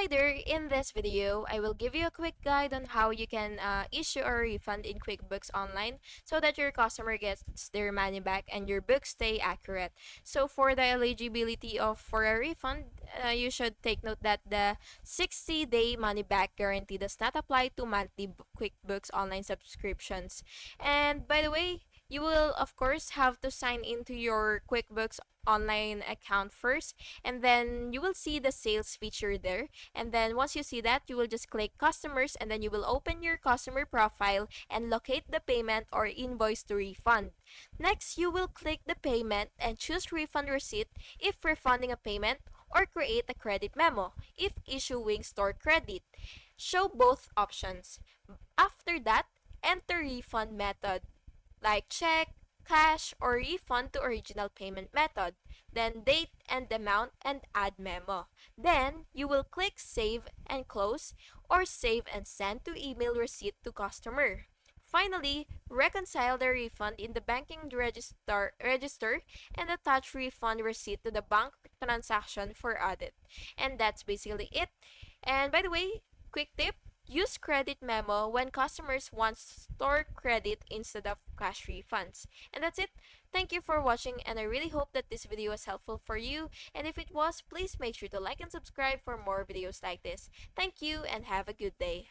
Hi there, in this video, I will give you a quick guide on how you can issue a refund in QuickBooks Online so that your customer gets their money back and your books stay accurate. So for the eligibility for a refund, you should take note that the 60-day money back guarantee does not apply to monthly QuickBooks Online subscriptions. And by the way, you will of course have to sign into your QuickBooks Online account first, and then you will see the sales feature there, and then once you see that, you will just click customers, and then you will open your customer profile and locate the payment or invoice to refund. Next, you will click the payment and choose refund receipt if refunding a payment, or create a credit memo if issuing store credit. Show both options. After that, enter refund method like check, cash, or refund to original payment method. Then date and amount and add memo. Then you will click save and close, or save and send to email receipt to customer. Finally, reconcile the refund in the banking register and attach refund receipt to the bank transaction for audit. And that's basically it. And by the way, quick tip, use credit memo when customers want store credit instead of cash refunds. And that's it. Thank you for watching, and I really hope that this video was helpful for you. And if it was, please make sure to like and subscribe for more videos like this. Thank you and have a good day.